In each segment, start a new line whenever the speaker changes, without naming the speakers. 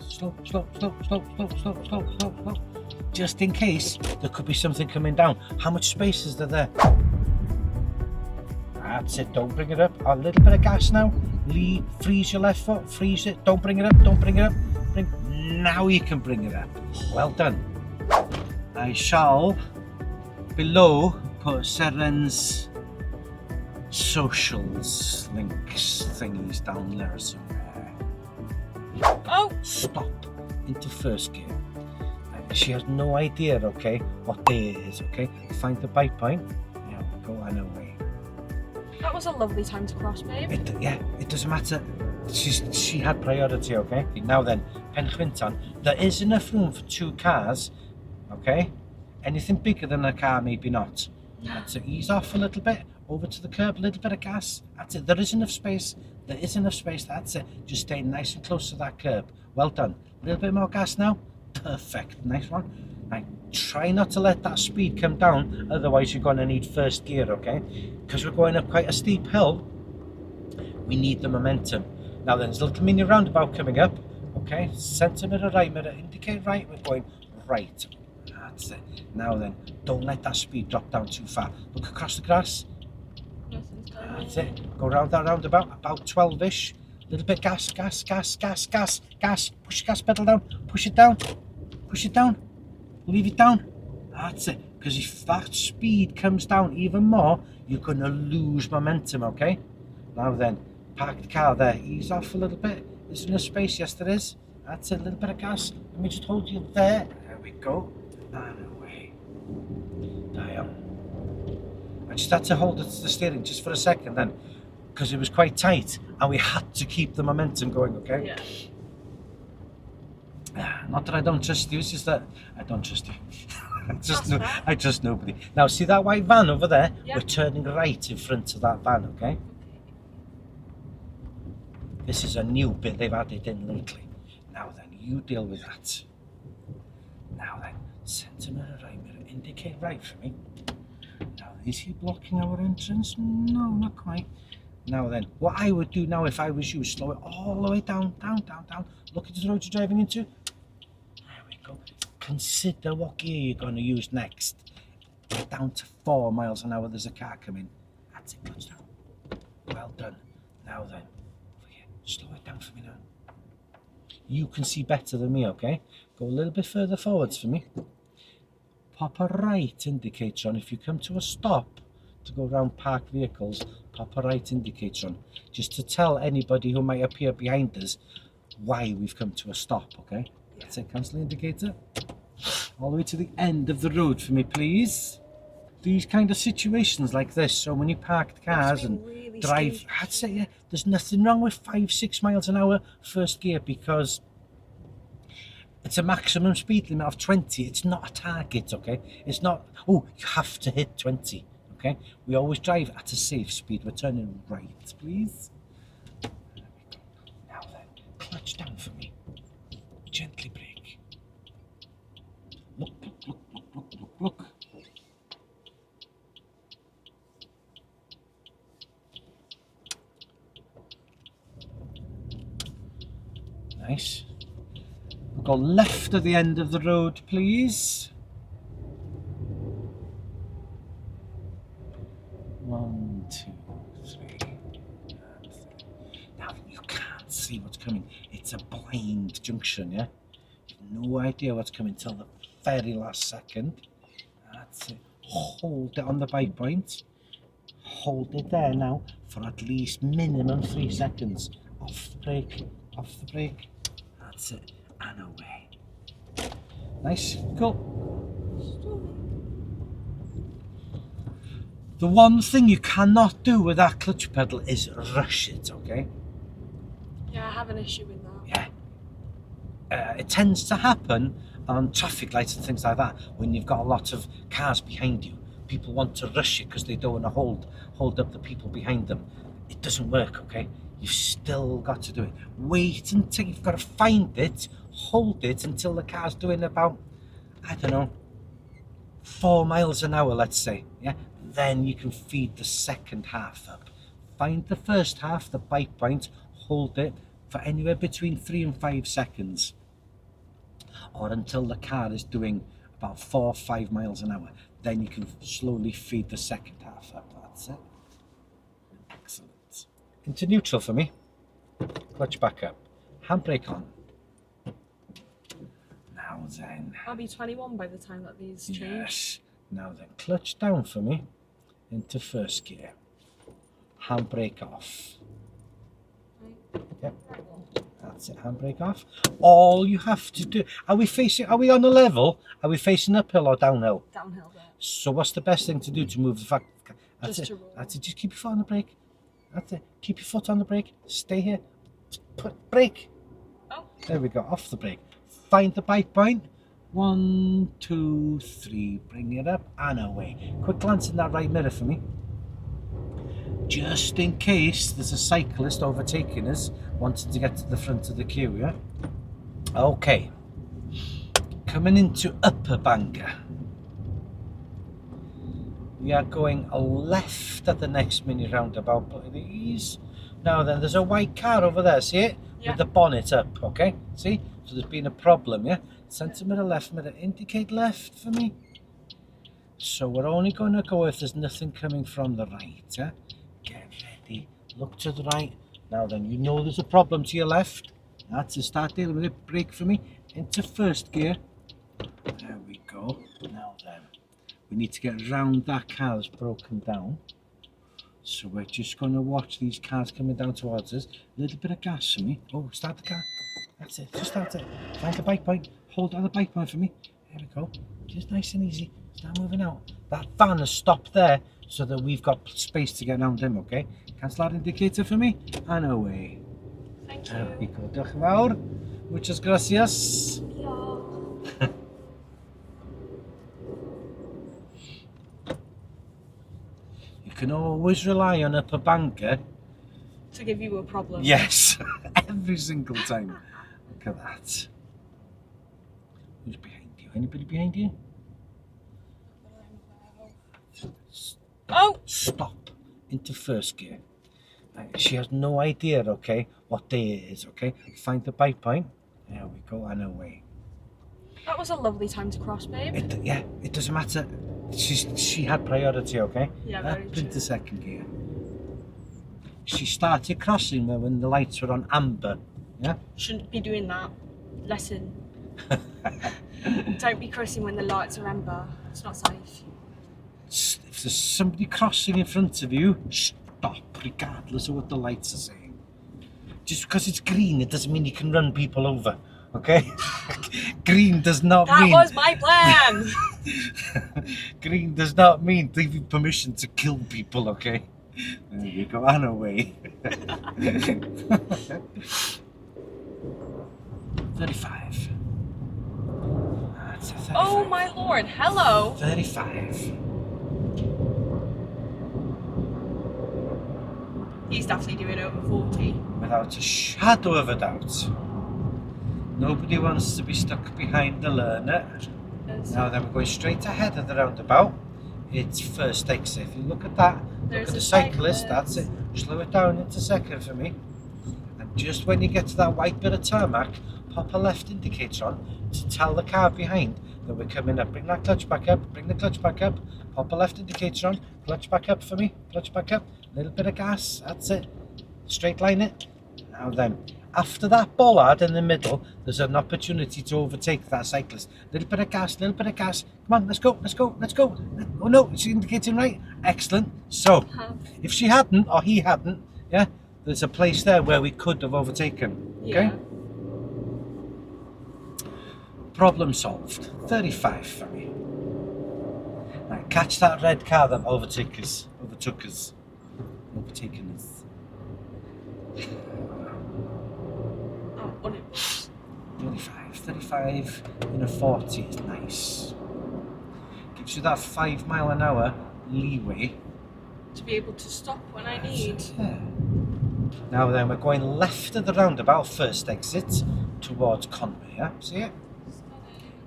slow, slow, slow, slow, slow, slow, slow, slow, slow. Just in case there could be something coming down. How much space is there? That's it, don't bring it up. A little bit of gas now. Freeze your left foot, freeze it. Don't bring it up, don't bring it up. Now you can bring it up. Well done. I shall, below, put Seren's socials links thingies down there somewhere.
Oh!
Stop into first gear. She has no idea, okay, what day it is, okay? Find the bike point. Yeah, go on her way.
That was a lovely time to cross, babe.
It doesn't matter. She had priority, okay? Now then, Penchwynton, there is enough room for 2 cars, okay? Anything bigger than a car, maybe not. So ease off a little bit, over to the curb, a little bit of gas. That's it, there is enough space. There is enough space, that's it. Just stay nice and close to that curb. Well done. A little bit more gas now. Perfect, nice one. Now, try not to let that speed come down, otherwise you're going to need first gear, okay? Because we're going up quite a steep hill, we need the momentum. Now then, there's a little mini roundabout coming up, okay? Centre mirror, right mirror, indicate right, we're going right. That's it. Now then, don't let that speed drop down too far. Look across the grass. That's it. Go round that roundabout, about 12-ish. Little bit gas, gas, gas, gas, gas, gas. Push the gas pedal down, push it down, push it down, leave it down. That's it. Because if that speed comes down even more, you're going to lose momentum, okay? Now then, park the car there, ease off a little bit. Is there enough space? Yes, there is. That's it, a little bit of gas. Let me just hold you there. There we go. And away. Damn. I just had to hold the steering just for a second then, because it was quite tight and we had to keep the momentum going, okay?
Yeah.
Not that I don't trust you, it's just that I don't trust you. I trust nobody. Now see that white van over there?
Yeah.
We're turning right in front of that van, okay? This is a new bit they've added in lately. Now then, you deal with that. Now then, centre mirror, right mirror, indicate right for me. Now, is he blocking our entrance? No, not quite. Now then, what I would do now if I was you, slow it all the way down, down, down, down. Look at the road you're driving into. There we go. Consider what gear you're going to use next. Get down to 4 miles an hour, there's a car coming. That's it, clutch down. Well done. Now then, slow it down for me now. You can see better than me, okay? Go a little bit further forwards for me. Pop a right indicator on. If you come to a stop to go around parked vehicles, pop a right indicator on. Just to tell anybody who might appear behind us why we've come to a stop, okay? That's it, cancel the indicator. All the way to the end of the road for me, please. These kind of situations like this, so when you park cars and
really
drive,
steep.
I'd say, yeah, there's nothing wrong with 5-6 miles an hour first gear because it's a maximum speed limit of 20. It's not a target, okay? It's not, oh, you have to hit 20, okay? We always drive at a safe speed. We're turning right, please. There we go. Now then, clutch down for me. Gently brake. Look, look, look, look, look, look, look. Nice. We'll go left at the end of the road, please. 1, 2, 3. Now you can't see what's coming. It's a blind junction, yeah? You've no idea what's coming till the very last second. That's it. Hold it on the bike point. Hold it there now for at least minimum 3 seconds. Off the brake, off the brake. That's it, and away. Nice, cool. The one thing you cannot do with that clutch pedal is rush it, okay?
Yeah, I have an issue with that.
Yeah. It tends to happen on traffic lights and things like that when you've got a lot of cars behind you. People want to rush it because they don't want to hold up the people behind them. It doesn't work, okay? You've still got to do it. Wait until you've got to find it, hold it until the car's doing about, I don't know, 4 miles an hour, let's say. Yeah. Then you can feed the second half up. Find the first half, the bike point, hold it for anywhere between 3 and 5 seconds. or until the car is doing about 4 or 5 miles an hour. Then you can slowly feed the second half up. That's it. Excellent. Into neutral for me. Clutch back up. Handbrake on. Now then.
I'll be 21 by the time that these change.
Yes. Now then, clutch down for me. Into first gear. Handbrake off. Yep. That's it, handbrake off. All you have to do, are we on a level? Are we facing uphill or downhill?
Downhill there.
So what's the best thing to do to move the fact? That's
Just
it.
to roll.
That's it. Just keep your foot on the brake. That's it. Keep your foot on the brake. Stay here. Put brake.
Oh.
There we go. Off the brake. Find the bike point. 1, 2, 3. Bring it up and away. Quick glance in that right mirror for me. Just in case there's a cyclist overtaking us, wanting to get to the front of the queue, yeah? Okay. Coming into Upper Bangor. We are going left at the next mini roundabout, but it is. Now then, there's a white car over there, see it?
Yeah.
With the bonnet up, okay? See? So there's been a problem, yeah? Centre mirror, left mirror, indicate left for me. So we're only going to go if there's nothing coming from the right, yeah? Get ready, look to the right. Now then, you know there's a problem to your left. That's it, start dealing with it. Brake for me, into first gear. There we go. Now then, we need to get around that car that's broken down. So we're just going to watch these cars coming down towards us. A little bit of gas for me. Oh, start the car. That's it, just start it. Find the bike point. Hold down the bike point for me. There we go. Just nice and easy. Start moving out. That van has stopped there so that we've got space to get around him, okay? Cancel that indicator for me. And away.
Thank you.
There we go. Diolch yn fawr. Muchas gracias.
Yeah.
You can always rely on Upper Bangor.
To give you a problem.
Yes, every single time. Look at that. Who's behind you? Anybody behind you?
Oh!
Stop into first gear. She has no idea, okay, what day it is, okay? Find the bike point. There we go, and away.
That was a lovely time to cross, babe.
It doesn't matter. She had priority, okay?
Yeah, very
Into
true.
second gear. She started crossing when the lights were on amber. Yeah?
Shouldn't be doing that. Lesson. Don't be crossing when the lights are amber. It's not safe.
If there's somebody crossing in front of you, stop, regardless of what the lights are saying. Just because it's green, it doesn't mean you can run people over, okay? Green does not
That
mean...
was my plan!
Green does not mean give you permission to kill people, okay? There you go, and away. 35. That's a 35.
Oh my lord, hello!
35.
He's definitely doing over 40.
Without a shadow of a doubt. Nobody wants to be stuck behind the learner. Now then, we're going straight ahead of the roundabout. It's first exit. If you look at that,
There's
look at
a
the cyclist,
cyclist.
that's it. Slow it down into second for me. And just when you get to that white bit of tarmac, pop a left indicator on to tell the car behind that we're coming up. Bring that clutch back up, bring the clutch back up, pop a left indicator on, clutch back up for me, clutch back up, a little bit of gas, that's it. Straight line it. Now then, after that bollard in the middle, there's an opportunity to overtake that cyclist. Little bit of gas, little bit of gas. Come on, let's go, let's go, let's go. Oh no, she's indicating right. Excellent. So, if she hadn't, or he hadn't, yeah, there's a place there where we could have overtaken. Okay?
Yeah.
Problem solved. 35 for me. Right, catch that red car that overtook us. Overtaken us.
Oh, on it.
35 in a 40 is nice. Gives you that 5 mile an hour leeway.
To be able to stop when I need.
Yeah. Now then, we're going left of the roundabout, first exit, towards Conway, yeah? See it?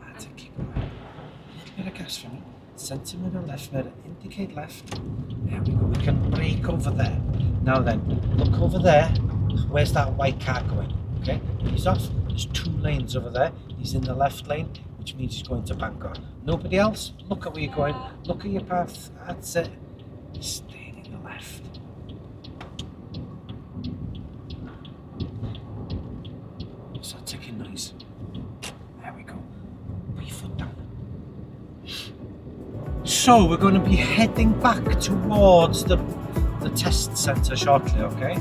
That's it, keep going. A little bit of gas for me. Centre mirror, left mirror, indicate left. There we go, we can brake over there. Now then, look over there. Where's that white car going? Okay, he's off. There's 2 lanes over there. He's in the left lane, which means he's going to Bangor. Nobody else? Look at where you're going. Look at your path. That's it. Staying in the left. What's that ticking noise? There we go. Put your foot down. So we're going to be heading back towards the test centre shortly, okay?